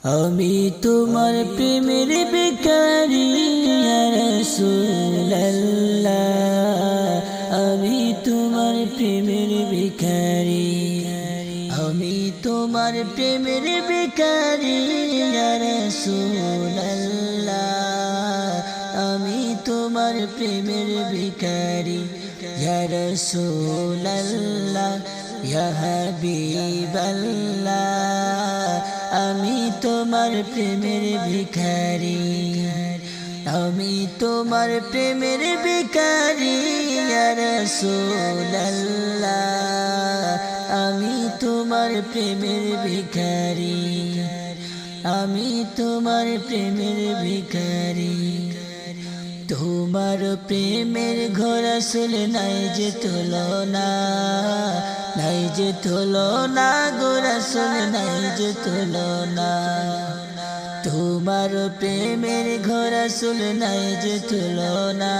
আমি তোমার প্রেমের ভিখারি ইয়া রাসূলুল্লাহ, আমি তোমার প্রেমের ভিখারি, আমি তোমার প্রেমের ভিখারি ইয়া রাসূলুল্লাহ, আমি তোমার প্রেমের ভিখারি ইয়া রাসূলুল্লাহ, ইয়া হাবিবাল্লাহ, আমি তোমার প্রেমের ভিখারি, আমি তোমার প্রেমের ভিখারি ইয়া রাসূলুল্লাহ, আমি তোমার প্রেমের ভিখারি, আমি তোমার প্রেমের ভিখারি। তোমার প্রেমের ঘর আসলে নাই যে তুলনা, নাই যে তুলনা গো রাসূল, নাই যে তুলনা। তোমার প্রেমের ঘর আসলে নাই যে তুলনা,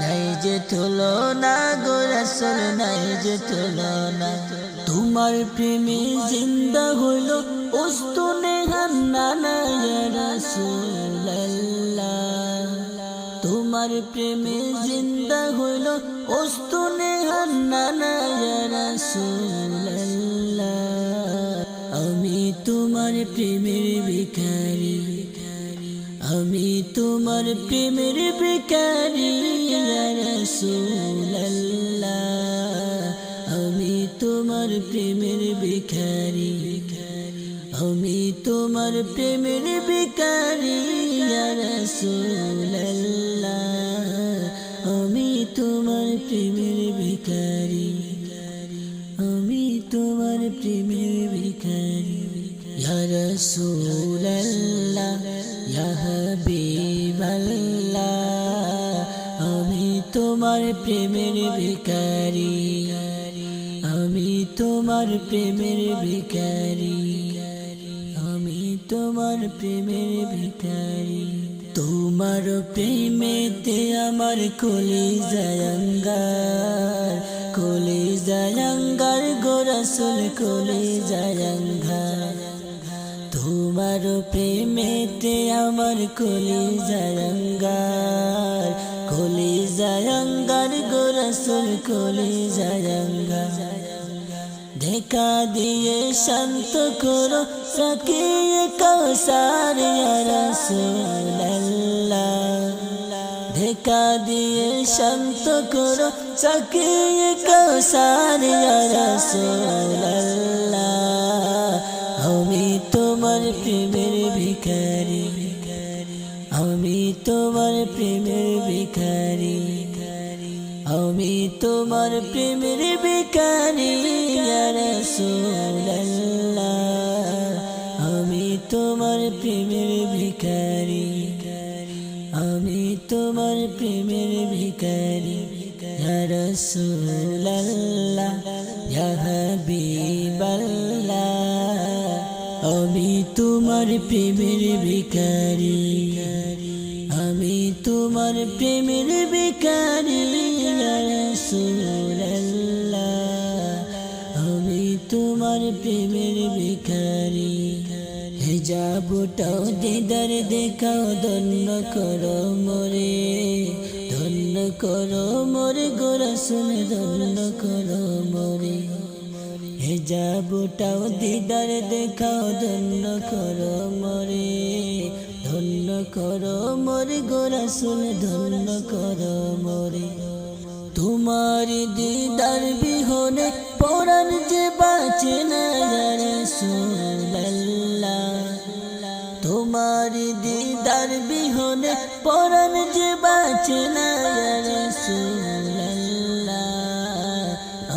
নাই যে তুলনা গো রাসূল, নাই যে তুলনা। তোমার প্রেমে জিন্দা হইল উস্তুনে হান্নানা ইয়া রাসূলুল্লাহ, তোমার প্রেমে জিন্দা হইল উস্তুনে হান্নানা ইয়া রাসূলুল্লাহ, আমি তোমার প্রেমের ভিখারি, আমি তোমার প্রেমের ভিখারি ইয়া রাসূলুল্লাহ, আমি তোমার প্রেমের ভিখারি, আমি তোমার প্রেমের ভিখারি ইয়া রাসূলুল্লাহ, আমি তোমার প্রেমের ভিখারি, আমি তোমার প্রেমের ভিখারি ইয়া রাসূলুল্লাহ, ইয়া হাবিবাল্লাহ, আমি তোমার প্রেমের ভিখারি, আমি তোমার প্রেমের ভিখারি, আমি তোমার প্রেমের ভিখারি। তোমার প্রেমেতে আমার কলিজায় আঙ্গার, কলিজায় আঙ্গার গো রাসূল, কলিজায় আঙ্গার। তোমার প্রেমেতে আমার কলিজায় আঙ্গার, কলিজায় আঙ্গার গো রাসূল, কলিজায় আঙ্গার। দেখা দিয়ে শান্ত করো সাকিয়ে কাউসার ইয়া রাসূলুল্লাহ, দেখা দিয়ে শান্ত করো সাকিয়ে কাউসার ইয়া রাসূলুল্লাহ, আমি তোমার প্রেমের ভিখারি, আমি তোমার প্রেমের ভিখারি, আমি তোমার প্রেমের ভিখারি ইয়া রাসূলুল্লাহ, আমি তোমার প্রেমের ভিখারি, আমি তোমার প্রেমের ভিখারি ইয়া রাসূলুল্লাহ, ইয়া হাবিবাল্লাহ, আমি তোমার প্রেমের ভিখারি, আমি তোমার প্রেমের ভিখারি ইয়া রাসূলুল্লাহ, আমি তোমার প্রেমের ভিখারি। হিজাবটাও দিদার দেখাও, ধন্য করো মোরে, ধন্য করো মোরে গো রাসূল, ধন্য করো মোরে। হিজাবটাও দিদার দেখাও, ধন্য করো মোরে, ধন্য করো মোরে গো রাসূল, ধন্য করো মোরে। তোমার দিদার বিহনে পরাণ যে বাঁচে না ইয়া রাসূলুল্লাহ, তোমার দিদার বিহনে পরাণ যে বাঁচে না ইয়া রাসূলুল্লাহ,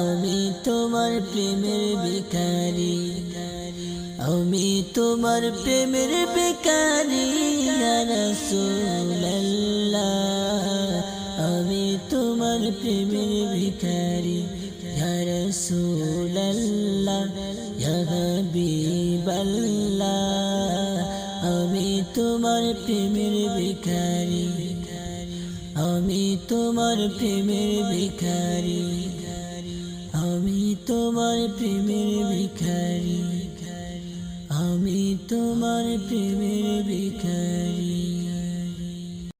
আমি তোমার প্রেমের ভিখারি, আমি তোমার প্রেমের ভিখারি ইয়া রাসূলুল্লাহ, আমি তোমার প্রেমের ভিখারি ইয়া রাসূলুল্লাহ, ইয়া হাবিবাল্লাহ, আমি তোমার প্রেমের ভিখারি, আমি তোমার প্রেমের ভিখারি, আমি তোমার প্রেমের ভিখারি, আমি তোমার প্রেমের